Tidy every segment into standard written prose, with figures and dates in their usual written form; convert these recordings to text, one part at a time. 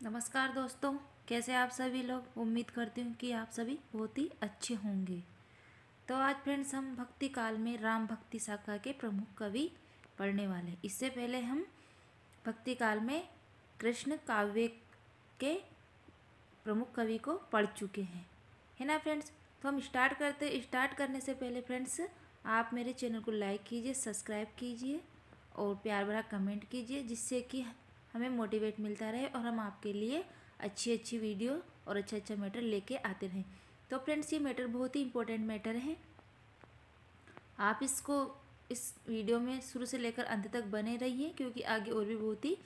नमस्कार दोस्तों, कैसे आप सभी लोग। उम्मीद करती हूँ कि आप सभी बहुत ही अच्छे होंगे। तो आज फ्रेंड्स हम भक्ति काल में राम भक्ति शाखा के प्रमुख कवि पढ़ने वाले। इससे पहले हम भक्ति काल में कृष्ण काव्य के प्रमुख कवि को पढ़ चुके हैं, है ना फ्रेंड्स। तो हम स्टार्ट करने से पहले फ्रेंड्स आप मेरे चैनल को लाइक कीजिए, सब्सक्राइब कीजिए और प्यार भरा कमेंट कीजिए, जिससे कि हमें मोटिवेट मिलता रहे और हम आपके लिए अच्छी अच्छी वीडियो और अच्छा अच्छा मैटर लेके आते रहें। तो फ्रेंड्स ये मैटर बहुत ही इंपॉर्टेंट मैटर है। आप इसको इस वीडियो में शुरू से लेकर अंत तक बने रहिए, क्योंकि आगे और भी बहुत ही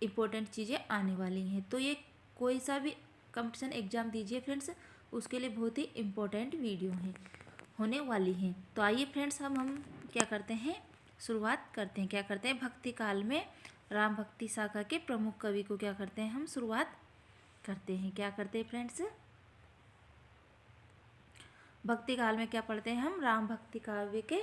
इम्पोर्टेंट चीज़ें आने वाली हैं। तो ये कोई सा भी कंपटीशन एग्ज़ाम दीजिए फ्रेंड्स, उसके लिए बहुत ही इम्पोर्टेंट वीडियो हैं होने वाली हैं। तो आइए फ्रेंड्स हम क्या करते हैं, शुरुआत करते हैं। क्या करते हैं, भक्ति काल में राम भक्ति शाखा के प्रमुख कवि को क्या करते हैं, हम शुरुआत करते हैं। क्या करते हैं फ्रेंड्स, भक्ति काल में क्या पढ़ते हैं हम, राम भक्ति काव्य के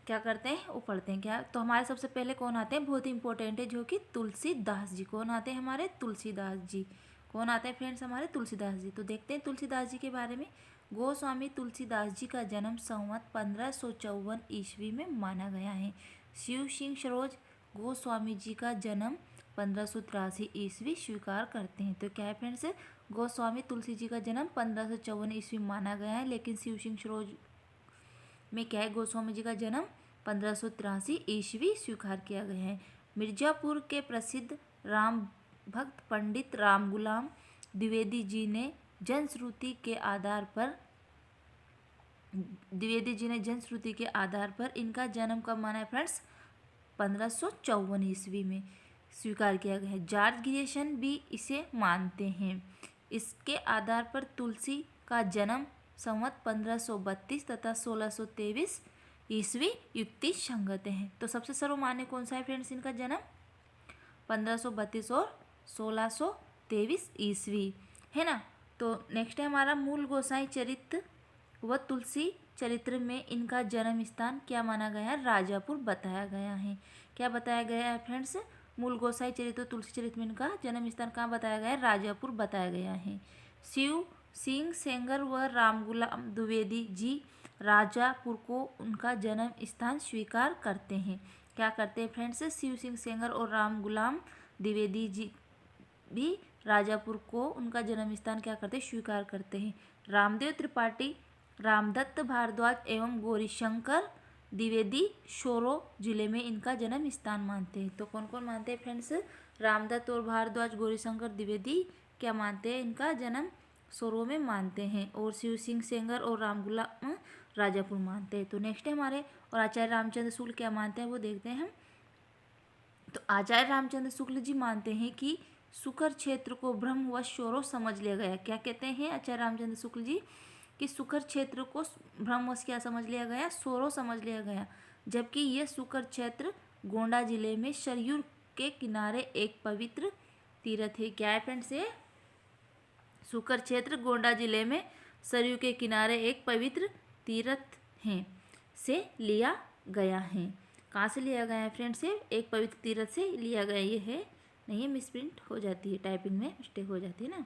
क्या करते हैं, वो पढ़ते हैं। क्या तो हमारे सबसे पहले कौन आते हैं, बहुत ही इंपॉर्टेंट है, जो कि तुलसीदास जी। कौन आते हैं हमारे, तुलसीदास जी। कौन आते हैं फ्रेंड्स, हमारे तुलसीदास जी। तो देखते हैं तुलसीदास जी के बारे में। गोस्वामी तुलसीदास जी का जन्म संवत 1554 ईस्वी में माना गया है। शिव सिंह सरोज गोस्वामी जी का जन्म 1583 ईस्वी स्वीकार करते हैं। तो क्या है फ्रेंड्स, गोस्वामी तुलसी जी का जन्म 1554 ईस्वी माना गया है, लेकिन शिव सिंह सरोज में क्या है, गोस्वामी जी का जन्म 1583 ईस्वी स्वीकार किया गया है। मिर्जापुर के प्रसिद्ध राम भक्त पंडित राम गुलाम द्विवेदी जी ने जनश्रुति के आधार पर इनका जन्म कब माना है फ्रेंड्स, 1554 ईस्वी में स्वीकार किया गया है। जॉर्ज ग्रियर्सन भी इसे मानते हैं। इसके आधार पर तुलसी का जन्म संवत 1532 तथा 1623 ईस्वी युक्ति संगत हैं। तो सबसे सर्वमान्य कौन सा है फ्रेंड्स, इनका जन्म 1532 और 1623 ईस्वी, है ना। तो नेक्स्ट है हमारा मूल गोसाई चरित्र व तुलसी चरित्र में इनका जन्म स्थान क्या माना गया है, राजापुर बताया गया है। क्या बताया गया है फ्रेंड्स, मूल गोसाई चरित्र तुलसी चरित्र में इनका जन्म स्थान कहाँ बताया गया है, राजापुर बताया गया है। शिव सिंह सेंगर व रामगुलाम द्विवेदी जी राजापुर को उनका जन्म स्थान स्वीकार करते हैं। क्या करते हैं फ्रेंड्स, शिव सिंह सेंगर और राम गुलाम द्विवेदी जी भी राजापुर को उनका जन्म स्थान क्या करते हैं, स्वीकार करते हैं। रामदेव त्रिपाठी, रामदत्त भारद्वाज एवं गौरीशंकर द्विवेदी शोरो जिले में इनका जन्म स्थान मानते हैं। तो कौन कौन मानते हैं फ्रेंड्स, रामदत्त और भारद्वाज गौरीशंकर द्विवेदी क्या मानते हैं, इनका जन्म सोरो में मानते हैं, और शिव सिंह सेंगर और रामगुलाम राजापुर मानते हैं। तो नेक्स्ट है हमारे, और आचार्य रामचंद्र शुक्ल क्या मानते हैं वो देखते हैं हम। तो आचार्य रामचंद्र शुक्ल जी मानते हैं कि सुकर क्षेत्र को ब्रह्म व शोरो समझ लिया गया। क्या कहते हैं आचार्य रामचंद्र शुक्ल जी, कि सुकर क्षेत्र को ब्रह्मवश क्या समझ लिया गया, सोरो समझ लिया गया, जबकि यह सुकर क्षेत्र गोंडा जिले में सरयू के किनारे एक पवित्र तीर्थ है। क्या है फ्रेंड्स, ये सुकर क्षेत्र गोंडा जिले में सरयू के किनारे एक पवित्र तीर्थ है से लिया गया है। कहाँ से लिया गया है फ्रेंड्स, ये एक पवित्र तीर्थ से लिया गया। ये है नहीं, मिसप्रिंट हो जाती है, टाइपिंग में मिस्टेक हो जाती है ना।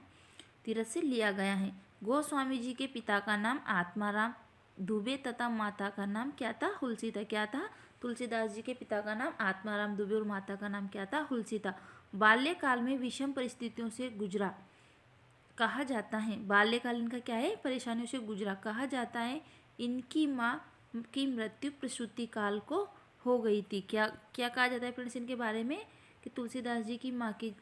तीर्थ से लिया गया है। गोस्वामी जी के पिता का नाम आत्माराम दुबे तथा माता का नाम क्या था, हुलसी था। क्या था, तुलसीदास जी के पिता का नाम आत्माराम दुबे और माता का नाम क्या था, हुलसी था। बाल्यकाल में विषम परिस्थितियों से गुजरा कहा जाता है। बाल्यकाल इनका क्या है, परेशानियों से गुजरा कहा जाता है। इनकी माँ की मृत्यु प्रसूति काल को हो गई थी। क्या क्या कहा जाता है फ्रेंड्स इनके बारे में, कि तुलसीदास जी की माँ की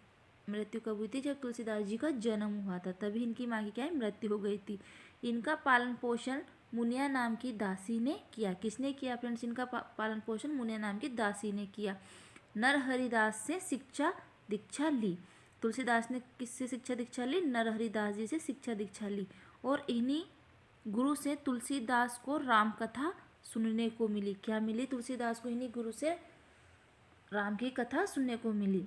मृत्यु कब हुई थी, जब तुलसीदास जी का जन्म हुआ था, तभी इनकी माँ की क्या है, मृत्यु हो गई थी। इनका पालन पोषण मुनिया नाम की दासी ने किया। किसने किया फ्रेंड्स, इनका पालन पोषण मुनिया नाम की दासी ने किया। नरहरिदास से शिक्षा दीक्षा ली। तुलसीदास ने किससे शिक्षा दीक्षा ली, नरहरिदास जी से शिक्षा दीक्षा ली, और इन्हीं गुरु से तुलसीदास को राम कथा सुनने को मिली। क्या मिली, तुलसीदास को इन्हीं गुरु से राम की कथा सुनने को मिली,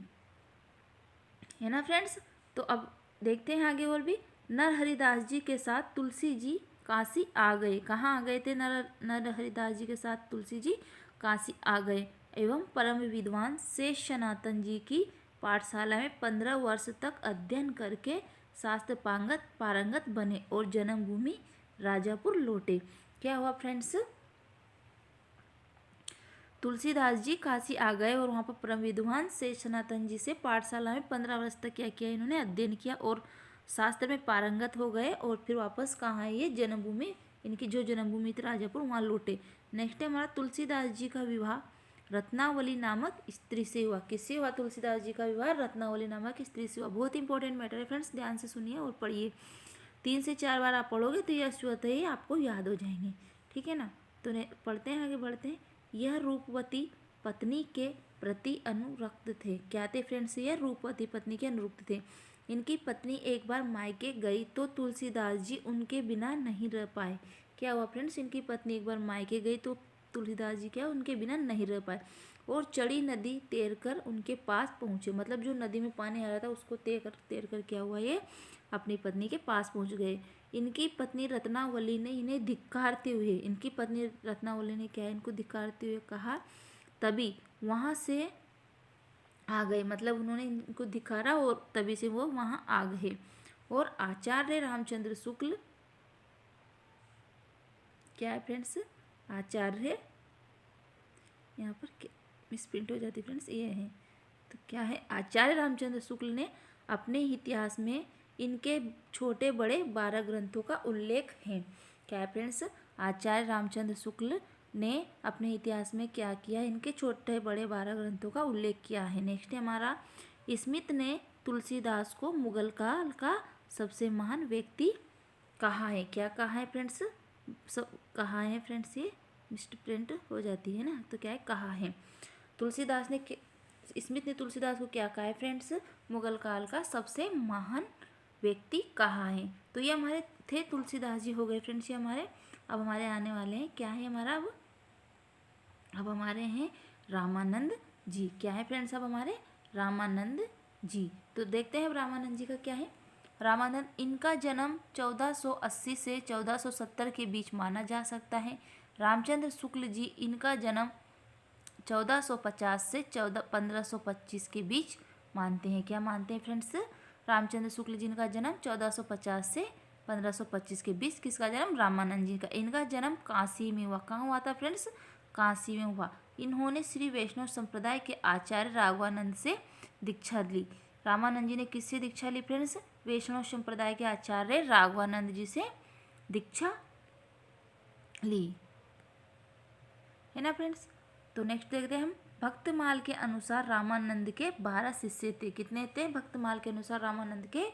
है ना फ्रेंड्स। तो अब देखते हैं आगे और भी। नरहरिदास जी के साथ तुलसी जी काशी आ गए। कहाँ आ गए थे नरहरिदास जी के साथ तुलसी जी, काशी आ गए, एवं परम विद्वान शेष सनातन जी की पाठशाला में 15 वर्ष तक अध्ययन करके शास्त्र पारंगत बने और जन्मभूमि राजापुर लौटे। क्या हुआ फ्रेंड्स, तुलसीदास जी काशी आ गए और वहाँ पर परम विद्वान से सनातन जी से पाठशाला में 15 वर्ष तक क्या किया, इन्होंने अध्ययन किया और शास्त्र में पारंगत हो गए और फिर वापस कहाँ है, ये जन्मभूमि, इनकी जो जन्मभूमि थी राजापुर, वहाँ लौटे। नेक्स्ट है हमारा तुलसीदास जी का विवाह रत्नावली नामक स्त्री से हुआ। किससे हुआ तुलसीदास जी का विवाह? रत्नावली नामक स्त्री से हुआ। बहुत इंपॉर्टेंट मैटर है फ्रेंड्स, ध्यान से सुनिए और पढ़िए। 3 से 4 बार आप पढ़ोगे तो यह स्वतः ही आपको याद हो जाएंगे, ठीक है ना। तो पढ़ते हैं, आगे बढ़ते हैं। यह रूपवती पत्नी के प्रति अनुरक्त थे। क्या थे फ्रेंड्स? यह रूपवती पत्नी के अनुरक्त थे। इनकी पत्नी एक बार मायके गई तो तुलसीदास जी उनके बिना नहीं रह पाए। क्या हुआ फ्रेंड्स? इनकी पत्नी एक बार मायके गई तो तुलसीदास जी क्या, उनके बिना नहीं रह पाए और चढ़ी नदी तैर कर उनके पास पहुँचे। मतलब जो नदी में पानी आ रहा था उसको तैर कर क्या हुआ, ये अपनी पत्नी के पास पहुँच गए। इनकी पत्नी रत्नावली ने इन्हें धिक्कारते हुए, इनकी पत्नी रत्नावली ने क्या, इनको धिक्कारते हुए कहा, तभी वहाँ से आ गए। मतलब उन्होंने इनको धिक्कारा और तभी से वो वहाँ आ गए। और आचार्य रामचंद्र शुक्ल, क्या है फ्रेंड्स, आचार्य, यहाँ पर मिसप्रिंट हो जाती फ्रेंड्स, ये है तो क्या है, आचार्य रामचंद्र शुक्ल ने अपने इतिहास में इनके छोटे बड़े 12 ग्रंथों का उल्लेख है। क्या है फ्रेंड्स? आचार्य रामचंद्र शुक्ल ने अपने इतिहास में क्या किया, इनके छोटे बड़े 12 ग्रंथों का उल्लेख किया है। नेक्स्ट है हमारा, स्मिथ ने तुलसीदास को मुगल काल का सबसे महान व्यक्ति कहा है। क्या कहा है फ्रेंड्स? सब कहा है फ्रेंड्स, ये मिसप्रिंट हो जाती है ना, तो क्या है, कहा है। तुलसीदास ने, स्मिथ ने तुलसीदास को क्या कहा है फ्रेंड्स? मुगल काल का सबसे महान व्यक्ति कहा है। तो ये हमारे थे तुलसीदास जी, हो गए फ्रेंड्स ये हमारे। अब हमारे आने वाले हैं, क्या है हमारा, अब हमारे हैं रामानंद जी। क्या है फ्रेंड्स? अब हमारे रामानंद जी। तो देखते हैं अब रामानंद जी का क्या है। रामानंद, इनका जन्म 1480 से 1470 के बीच माना जा सकता है। रामचंद्र शुक्ल जी, इनका जन्म 1450 से 1525 के बीच मानते हैं। क्या मानते हैं फ्रेंड्स? रामचंद्र शुक्ल जी का जन्म 1450 से 1525 के बीच। किसका जन्म? रामानंद जी का। इनका जन्म काशी में हुआ। कहाँ हुआ था फ्रेंड्स? काशी में हुआ। इन्होंने श्री वैष्णव संप्रदाय के आचार्य राघवानंद से दीक्षा ली। रामानंद जी ने किससे दीक्षा ली फ्रेंड्स? वैष्णव संप्रदाय के आचार्य राघवानंद जी से दीक्षा ली, है ना फ्रेंड्स। तो नेक्स्ट देखते हैं हम, भक्तमाल के अनुसार रामानंद के 12 शिष्य थे। कितने थे? भक्तमाल के अनुसार रामानंद के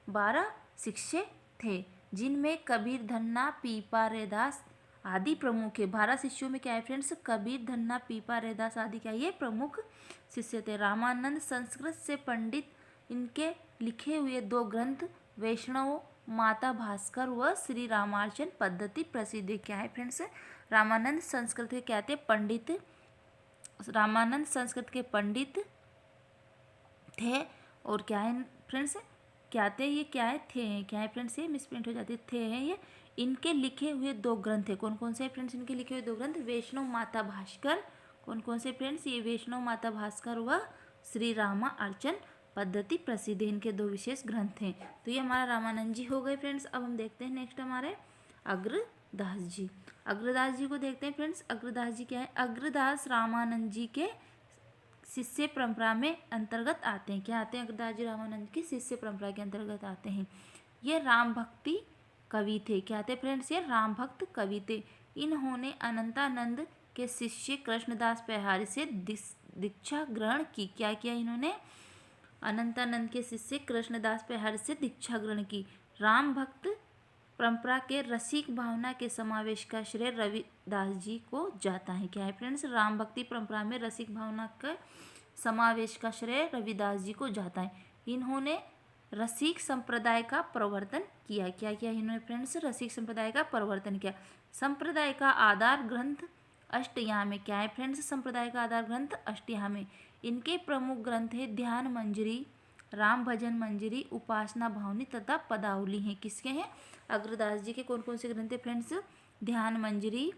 12 शिष्य थे, जिनमें कबीर, धन्ना, पीपा, रैदास आदि प्रमुख है। 12 शिष्यों में क्या है फ्रेंड्स? कबीर, धन्ना, पीपा, रैदास आदि क्या, ये प्रमुख शिष्य थे। रामानंद संस्कृत से पंडित, इनके लिखे हुए 2 ग्रंथ वैष्णव माता भास्कर व श्री रामार्चन पद्धति प्रसिद्ध है। क्या है फ्रेंड्स? रामानंद संस्कृत के क्या थे? पंडित। रामानंद संस्कृत के पंडित थे और क्या है फ्रेंड्स, क्या थे ये, क्या है, थे, क्या है फ्रेंड्स, ये मिसप्रिंट हो जाती, थे हैं ये। इनके लिखे हुए 2 ग्रंथ है। कौन कौन से फ्रेंड्स इनके लिखे हुए 2 ग्रंथ? वैष्णव माता भास्कर। कौन कौन से फ्रेंड्स? ये वैष्णव माता भास्कर व श्री रामा अर्चन पद्धति प्रसिद्ध है, इनके 2 विशेष ग्रंथ हैं। तो ये हमारा रामानंद जी हो गए फ्रेंड्स। अब हम देखते हैं नेक्स्ट हमारे अग्रदास जी। अग्रदास जी को देखते हैं फ्रेंड्स। अग्रदास जी क्या है? अग्रदास रामानंद जी के शिष्य परंपरा में अंतर्गत आते हैं। क्या आते हैं? अग्रदास जी रामानंद की शिष्य परंपरा के अंतर्गत आते हैं। ये राम भक्ति कवि थे। क्या थे फ्रेंड्स? ये राम भक्त कवि थे। इन्होंने अनंतानंद के शिष्य कृष्णदास पेहारी से दीक्षा ग्रहण की। क्या किया इन्होंने? अनंतानंद के शिष्य कृष्णदास पेहारी से दीक्षा ग्रहण की। राम भक्त परंपरा के रसिक भावना के समावेश का श्रेय रविदास जी को जाता है। क्या है फ्रेंड्स? राम भक्ति परंपरा में रसिक भावना का समावेश का श्रेय रविदास जी को जाता है। इन्होंने रसिक संप्रदाय का प्रवर्तन किया। क्या किया इन्होंने फ्रेंड्स? रसिक संप्रदाय का प्रवर्तन किया। संप्रदाय का आधार ग्रंथ अष्टयाम। क्या है फ्रेंड्स? संप्रदाय का आधार ग्रंथ अष्टयाम। इनके प्रमुख ग्रंथ है ध्यान मंजरी, राम भजन मंजरी, उपासना भावनी तथा पदावली हैं। किसके हैं? अग्रदास जी के कौन कौन से ग्रंथ है फ्रेंड्स? ध्यान मंजरी,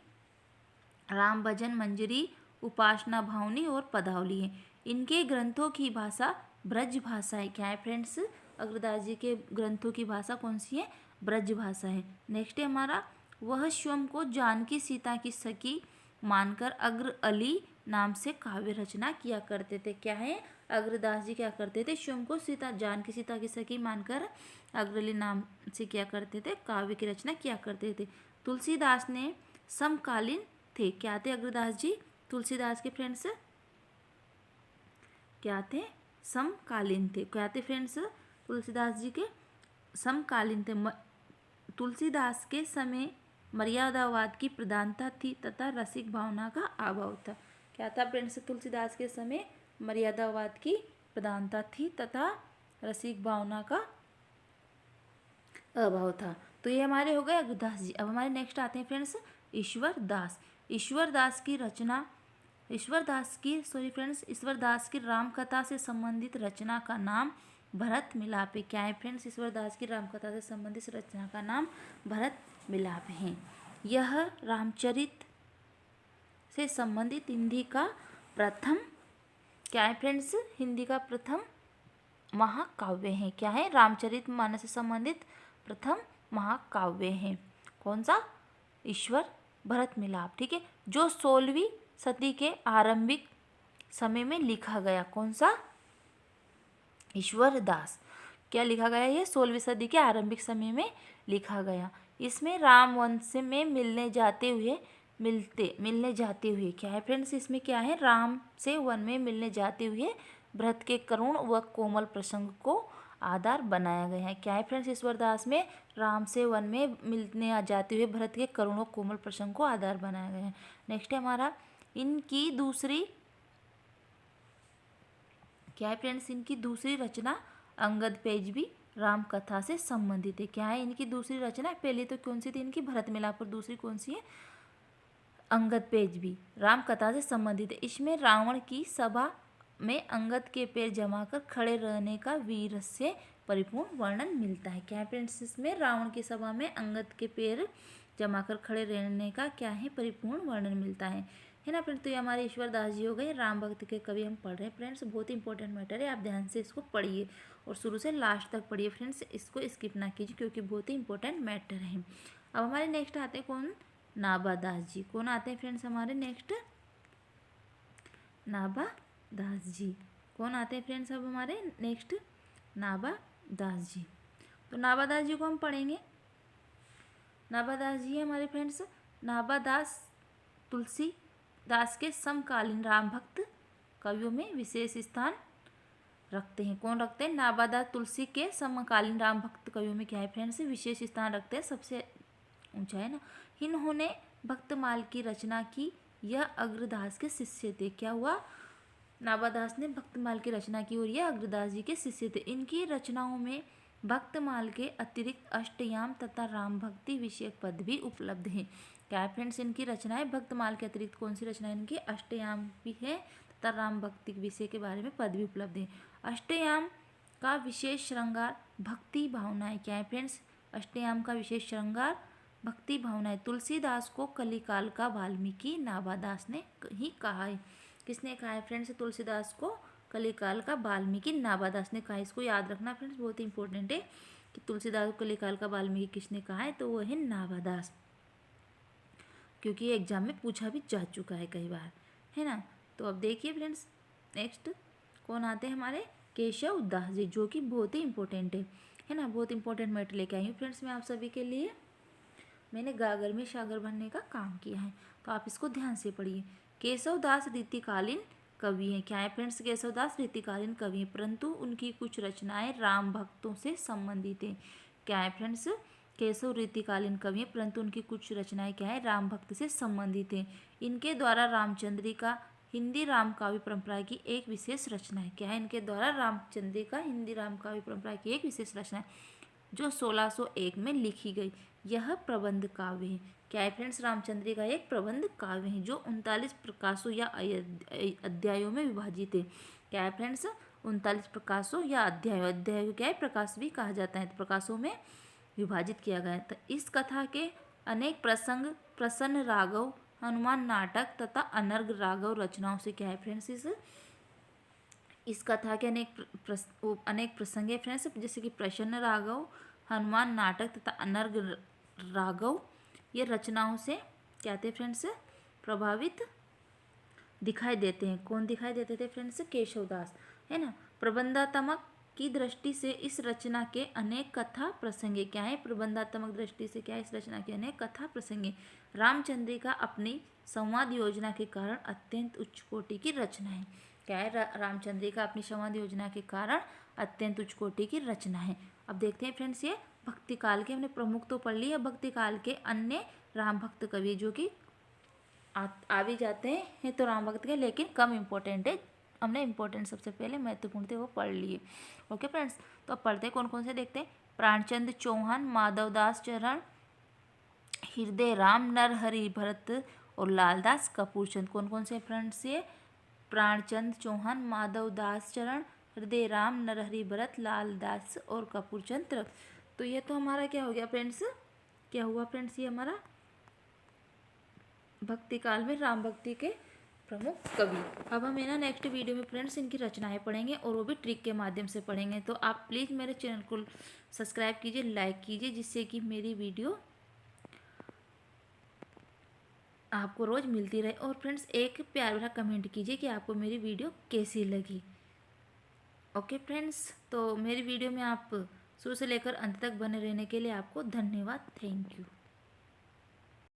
राम भजन मंजरी, उपासना भावनी और पदावली है। इनके ग्रंथों की भाषा ब्रज भाषा है। क्या है फ्रेंड्स, अग्रदास जी के ग्रंथों की भाषा कौन सी है, ब्रज भाषा है। नेक्स्ट है हमारा, वह स्वयं को जानकी सीता की सखी मानकर अग्र अली नाम से काव्य रचना किया करते थे। क्या है, अग्रदास जी क्या करते थे, स्वयं को जानकी सीता की सखी मानकर अग्र अली नाम से क्या करते थे, काव्य की रचना किया करते थे। तुलसीदास ने समकालीन थे। क्या थे अग्रदास जी, तुलसीदास के फ्रेंड्स क्या थे, समकालीन थे। क्या थे फ्रेंड्स, तुलसीदास जी के समकालीन थे। तुलसीदास के समय मर्यादावाद की प्रधानता थी तथा रसिक भावना का अभाव था। क्या था फ्रेंड्स, तुलसीदास के समय मर्यादावाद की प्रधानता थी तथा रसिक भावना का अभाव था। तो ये हमारे हो गए अग्रदास जी। अब हमारे नेक्स्ट आते हैं फ्रेंड्स ईश्वर दास। ईश्वर दास की रामकथा से संबंधित रचना का नाम भरत मिलाप है। क्या है फ्रेंड्स, ईश्वर दास की रामकथा से संबंधित रचना का नाम भरत मिलाप है। यह रामचरित से संबंधित हिंदी का प्रथम, क्या है फ्रेंड्स, हिंदी का प्रथम महाकाव्य है। क्या है, रामचरित मानस से संबंधित प्रथम महाकाव्य है। कौन सा, ईश्वर भरत मिलाप, ठीक है, जो 16वीं सदी के आरंभिक समय में लिखा गया। कौन सा, ईश्वर दास, क्या लिखा गया, ये 16वीं सदी के आरंभिक समय में लिखा गया। इसमें राम वंश में मिलने जाते हुए क्या है फ्रेंड्स, इसमें क्या है, राम से वन में मिलने जाते हुए भरत के करुण व कोमल प्रसंग को आधार बनाया गया है। क्या है फ्रेंड्स, ईश्वर दास में राम से वन में मिलने आ जाते हुए भरत के करुण व कोमल प्रसंग को आधार बनाया गया है। नेक्स्ट है हमारा, इनकी दूसरी, क्या है फ्रेंड्स, इनकी दूसरी रचना अंगद पेज भी राम कथा से संबंधित है। क्या है इनकी दूसरी रचना, पहली तो कौन सी थी इनकी, भरत मिलाप, और दूसरी कौन सी है, अंगद पेज भी राम कथा से संबंधित है। इसमें रावण की सभा में अंगद के पैर जमाकर खड़े रहने का वीर से परिपूर्ण वर्णन मिलता है। क्या है फ्रेंड्स, इसमें रावण की सभा में अंगद के पैर जमाकर खड़े रहने का क्या है, परिपूर्ण वर्णन मिलता है ना फ्रेंड्स। तो ये हमारे ईश्वर दास जी हो गए, राम भक्त के कवि हम पढ़ रहे हैं फ्रेंड्स। बहुत ही इंपॉर्टेंट मैटर है, आप ध्यान से इसको पढ़िए और शुरू से लास्ट तक पढ़िए फ्रेंड्स, इसको स्किप ना कीजिए क्योंकि बहुत ही इंपॉर्टेंट मैटर है। अब हमारे नेक्स्ट आते हैं कौन, नाभादास जी। कौन आते हैं फ्रेंड्स हमारे नेक्स्ट, नाभादास जी। कौन आते हैं फ्रेंड्स अब हमारे नेक्स्ट, नाभादास जी। तो नाभादास जी को हम पढ़ेंगे। नाभादास जी हमारे फ्रेंड्स, नाभादास तुलसीदास के समकालीन राम भक्त कवियों में विशेष स्थान रखते हैं। कौन रखते हैं, नाभादास तुलसी के समकालीन राम भक्त कवियों में क्या है फ्रेंड्स, विशेष स्थान रखते हैं, सबसे ऊंचा है ना। इन्होंने भक्तमाल की रचना की, यह अग्रदास के शिष्य थे। क्या हुआ, नाभादास ने भक्तमाल की रचना की और यह अग्रदास जी के शिष्य थे। इनकी रचनाओं में भक्तमाल के अतिरिक्त अष्टयाम तथा राम भक्ति विषयक पद भी उपलब्ध हैं। क्या है फ्रेंड्स, इनकी रचनाएं भक्तमाल के अतिरिक्त कौन सी रचना है इनकी, अष्टयाम भी है तथा राम भक्ति विषय के बारे में पद भी उपलब्ध है। अष्टयाम का विशेष श्रृंगार भक्ति भावना है। क्या है फ्रेंड्स, अष्टयाम का विशेष श्रृंगार भक्ति भावना है। तुलसीदास को कलिकाल का वाल्मीकि नाभादास ने ही कहा है। किसने कहा है फ्रेंड्स, तुलसीदास को कलिकाल का वाल्मीकि नाभादास ने कहा। इसको याद रखना फ्रेंड्स, बहुत ही इंपॉर्टेंट है कि तुलसीदास को कलिकाल का वाल्मीकि किसने कहा है, तो वो है नाभादास, क्योंकि ये एग्जाम में पूछा भी जा चुका है कई बार, है ना। तो अब देखिए फ्रेंड्स, नेक्स्ट कौन आते हैं हमारे, केशव दास जी, जो कि बहुत ही इंपॉर्टेंट है ना। बहुत इंपॉर्टेंट मैटर लेके आई हूँ फ्रेंड्स मैं आप सभी के लिए। मैंने गागर में सागर भरने का काम किया है, तो आप इसको ध्यान से पढ़िए। केशव दास रीतिकालीन कवि हैं। क्या है फ्रेंड्स, केशव दास रीतिकालीन कवि हैं, परंतु उनकी कुछ रचनाएं राम भक्तों से संबंधित हैं। क्या है फ्रेंड्स, केशव रीतिकालीन कवि हैं, परंतु उनकी कुछ रचनाएं क्या है, राम भक्त से संबंधित हैं। इनके द्वारा रामचंद्रिका हिंदी राम काव्य परंपरा की एक विशेष रचना है। क्या है, इनके द्वारा रामचंद्रिका हिंदी राम काव्य परंपरा की एक विशेष रचना है, जो 1601 में लिखी गई। यह प्रबंध काव्य है। क्या है फ्रेंड्स, रामचंद्रिका एक प्रबंध काव्य है जो 39 प्रकाशों या अध्यायों में विभाजित है। क्या है फ्रेंड्स, 39 प्रकाशों या अध्यायों को क्या है, प्रकाश भी कहा जाता है, तो प्रकाशों में विभाजित किया गया है। तो इस कथा के अनेक प्रसंग प्रसन्न राघव, हनुमान नाटक तथा अनर्घ राघव रचनाओं से क्या है फ्रेंड्स, इस कथा के अनेक प्रसंग है फ्रेंड्स, जैसे कि प्रसन्न राघव, हनुमान नाटक तथा अनर्ग राघव, ये रचनाओं से क्या थे फ्रेंड्स, प्रभावित दिखाई देते हैं। कौन दिखाई देते थे फ्रेंड्स? केशवदास, है ना। प्रबंधात्मक की दृष्टि से इस रचना के अनेक कथा प्रसंगे क्या है? प्रबंधात्मक दृष्टि से क्या है? इस रचना के अनेक कथा प्रसंगे रामचंद्रिका अपनी संवाद योजना के कारण अत्यंत उच्च कोटि की रचना है। क्या है? रामचंद्रिका अपनी संवाद योजना के कारण अत्यंत उच्च कोटि की रचना है। अब देखते हैं फ्रेंड्स, ये भक्ति काल के हमने प्रमुख तो पढ़ ली है, भक्ति काल के अन्य राम भक्त कवि जो कि आ भी जाते हैं तो राम भक्त के, लेकिन कम इम्पोर्टेंट है। हमने इम्पोर्टेंट सबसे पहले महत्वपूर्ण थे वो पढ़ लिए। ओके फ्रेंड्स, तो अब पढ़ते हैं कौन कौन से, देखते हैं। प्राणचंद चौहान, माधवदास चरण, हृदय राम, नरहरि भरत और लालदास कपूरचंद। कौन कौन से फ्रेंड्स? ये प्राणचंद चौहान, माधवदास चरण, हृदय राम, नरहरि भरत, लालदास और कपूरचंद। तो ये तो हमारा क्या हो गया फ्रेंड्स, क्या हुआ फ्रेंड्स, ये हमारा भक्ति काल में राम भक्ति के प्रमुख कवि। अब हम है ना नेक्स्ट वीडियो में फ्रेंड्स इनकी रचनाएं पढ़ेंगे और वो भी ट्रिक के माध्यम से पढ़ेंगे। तो आप प्लीज़ मेरे चैनल को सब्सक्राइब कीजिए, लाइक कीजिए, जिससे कि मेरी वीडियो आपको रोज़ मिलती रहे। और फ्रेंड्स एक प्यार भरा कमेंट कीजिए कि आपको मेरी वीडियो कैसी लगी। ओके फ्रेंड्स, तो मेरी वीडियो में आप शुरू से लेकर अंत तक बने रहने के लिए आपको धन्यवाद। Thank you.